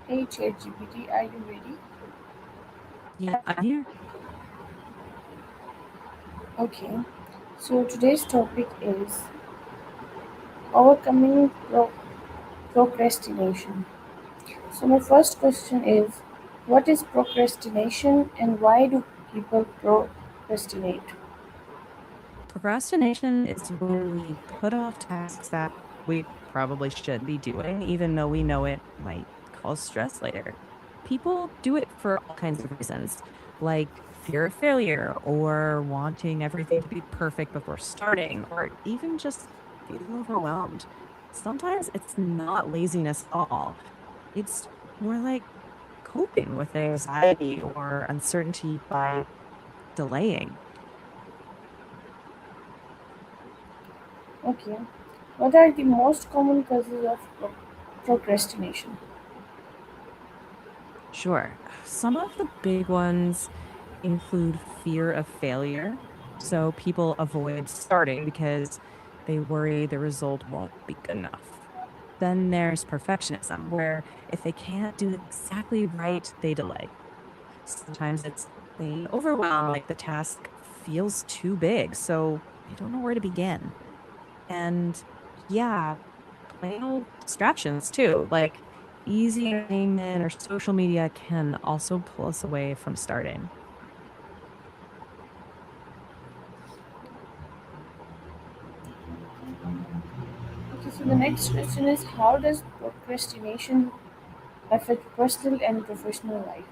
Hey ChatGPT, are you ready? Yeah, I'm here. Okay. So today's topic is overcoming procrastination. So my first question is, what is procrastination and why do people procrastinate? Procrastination is when we put off tasks that we probably should be doing, even though we know it might cause stress later. People do it for all kinds of reasons, like fear of failure or wanting everything to be perfect before starting, or even just feeling overwhelmed. Sometimes it's not laziness at all. It's more like coping with anxiety or uncertainty by delaying. Okay. What are the most common causes of procrastination? Sure. Some of the big ones include fear of failure. So people avoid starting because they worry the result won't be good enough. Then there's perfectionism, where if they can't do it exactly right, they delay. Sometimes it's they overwhelm, like the task feels too big, so they don't know where to begin. And yeah, plain old distractions too, like easy entertainment or social media can also pull us away from starting. Okay, so the next question is, how does procrastination affect personal and professional life?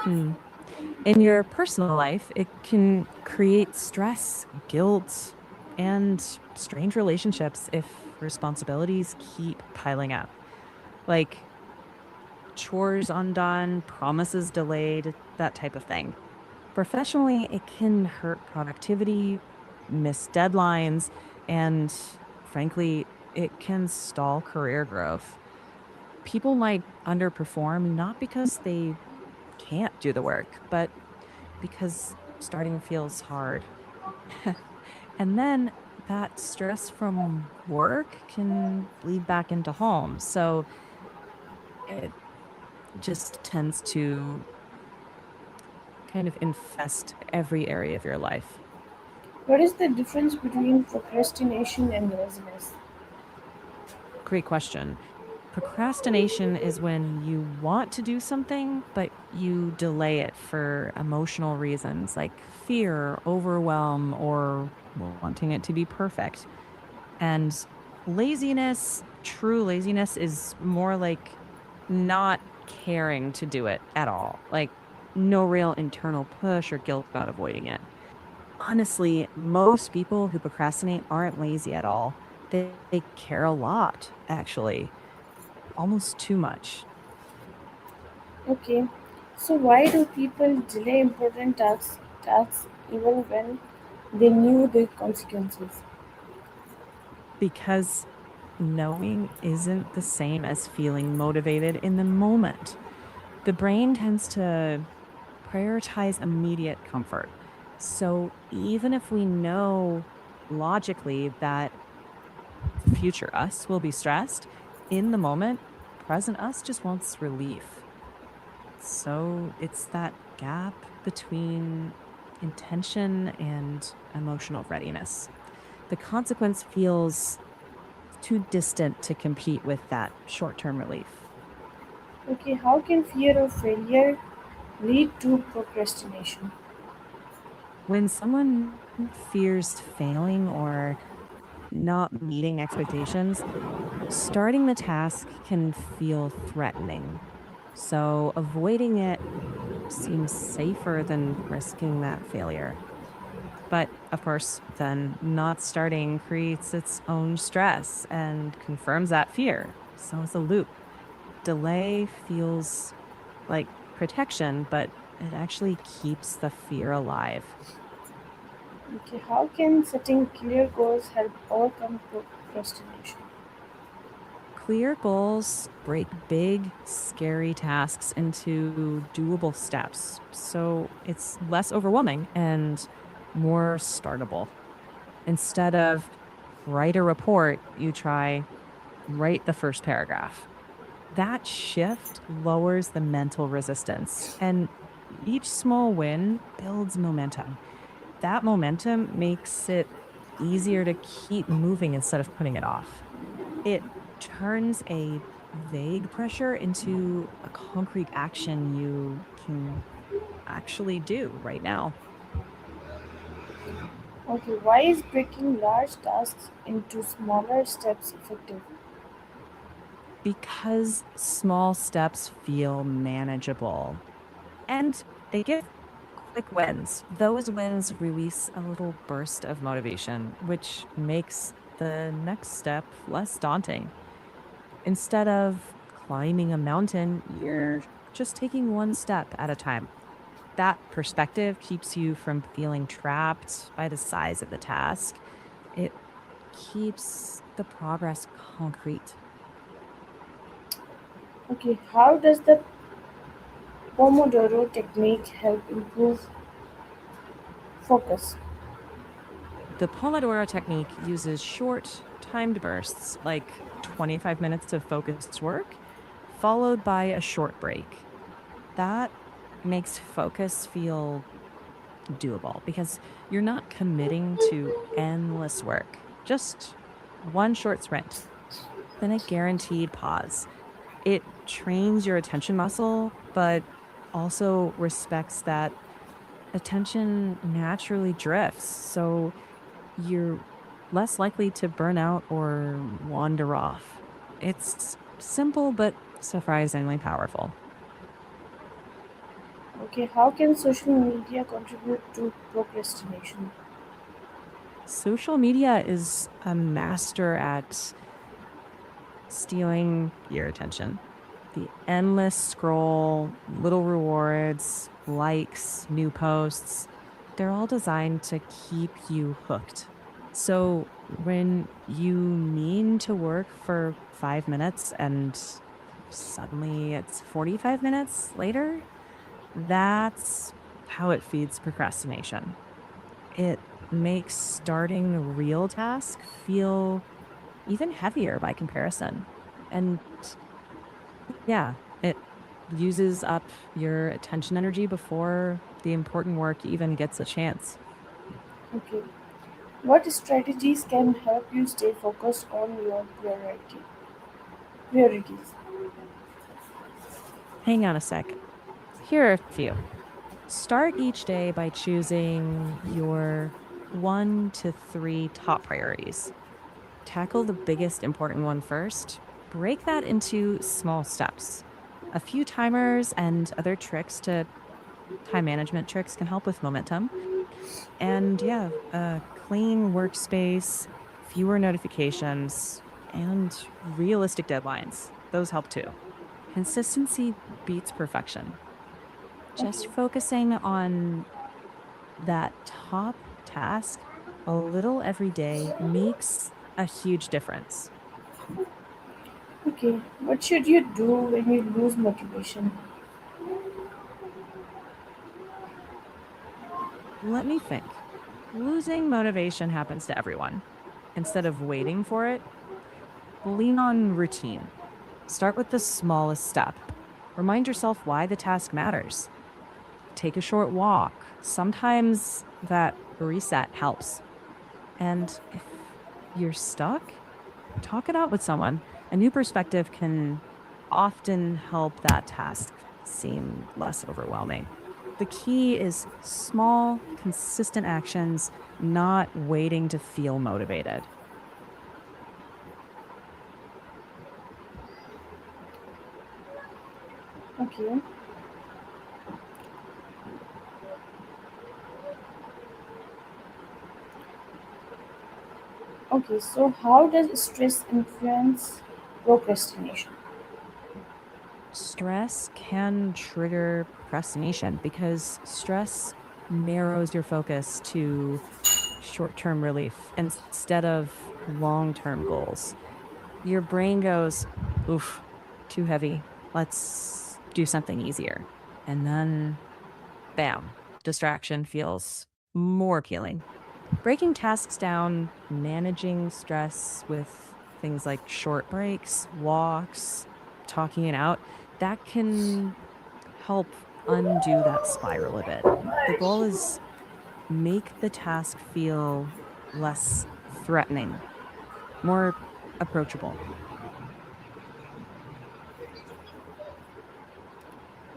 Hmm. In your personal life, it can create stress, guilt, and strange relationships if responsibilities keep piling up, like chores undone, promises delayed, that type of thing. Professionally, it can hurt productivity, miss deadlines, and frankly, it can stall career growth. People might underperform not because they can't do the work, but because starting feels hard. And then that stress from work can bleed back into home. So it just tends to kind of infest every area of your life. What is the difference between procrastination and laziness? Great question. Procrastination is when you want to do something, but you delay it for emotional reasons like fear, overwhelm, or wanting it to be perfect. And true laziness, is more like not caring to do it at all. Like no real internal push or guilt about avoiding it. Honestly, most people who procrastinate aren't lazy at all. They care a lot, actually, almost too much. Okay, so why do people delay important tasks even when they knew the consequences? Because knowing isn't the same as feeling motivated in the moment. The brain tends to prioritize immediate comfort. So even if we know logically that future us will be stressed, in the moment, present us just wants relief. So it's that gap between intention and emotional readiness. The consequence feels too distant to compete with that short term relief. Okay, how can fear of failure lead to procrastination? When someone fears failing or not meeting expectations, starting the task can feel threatening. So avoiding it seems safer than risking that failure. But of course, then not starting creates its own stress and confirms that fear. So it's a loop. Delay feels like protection, but it actually keeps the fear alive. Okay, how can setting clear goals help overcome procrastination? Clear goals break big, scary tasks into doable steps. So it's less overwhelming and more startable. Instead of write a report, you try write the first paragraph. That shift lowers the mental resistance, and each small win builds momentum. That momentum makes it easier to keep moving instead of putting it off. It turns a vague pressure into a concrete action you can actually do right now. Okay, why is breaking large tasks into smaller steps effective? Because small steps feel manageable and they give quick wins. Those wins release a little burst of motivation, which makes the next step less daunting. Instead of climbing a mountain, you're just taking one step at a time. That perspective keeps you from feeling trapped by the size of the task. It keeps the progress concrete. Okay, how does the Pomodoro technique help improve focus? The Pomodoro technique uses short, timed bursts, like 25 minutes of focused work, followed by a short break. That makes focus feel doable because you're not committing to endless work, just one short sprint, then a guaranteed pause. It trains your attention muscle, but also respects that attention naturally drifts. So you're less likely to burn out or wander off. It's simple, but surprisingly powerful. Okay, how can social media contribute to procrastination? Social media is a master at stealing your attention. The endless scroll, little rewards, likes, new posts, they're all designed to keep you hooked. So when you mean to work for 5 minutes and suddenly it's 45 minutes later, that's how it feeds procrastination. It makes starting a real task feel even heavier by comparison. And yeah, it uses up your attention energy before the important work even gets a chance. Okay, what strategies can help you stay focused on your priorities? Hang on a second. Here are a few. Start each day by choosing your 1 to 3 top priorities. Tackle the biggest important one first. Break that into small steps. A few timers and other tricks to time management tricks can help with momentum. And yeah, a clean workspace, fewer notifications, and realistic deadlines. Those help too. Consistency beats perfection. Just Okay, focusing on that top task a little every day makes a huge difference. okay, what should you do when you lose motivation? Let me think. Losing motivation happens to everyone. Instead of waiting for it, lean on routine. Start with the smallest step. Remind yourself why the task matters. Take a short walk. Sometimes that reset helps. And if you're stuck, talk it out with someone. A new perspective can often help that task seem less overwhelming. The key is small, consistent actions, not waiting to feel motivated. Okay, okay, so how does stress influence procrastination? Stress can trigger procrastination because stress narrows your focus to short term relief instead of long term goals. Your brain goes, oof, too heavy. Let's do something easier. And then, bam, distraction feels more appealing. Breaking tasks down, managing stress with things like short breaks, walks, talking it out, that can help undo that spiral a bit. The goal is make the task feel less threatening, more approachable.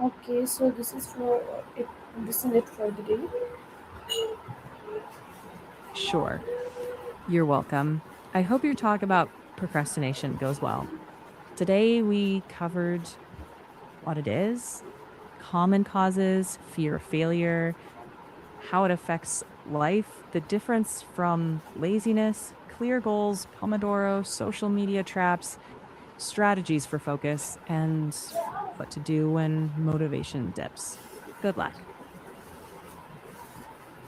Okay, so this is for it. This is it for the day. Sure, you're welcome. I hope your talk about procrastination goes well. Today, we covered what it is, common causes, fear of failure, how it affects life, the difference from laziness, clear goals, Pomodoro, social media traps, strategies for focus, and what to do when motivation dips. Good luck.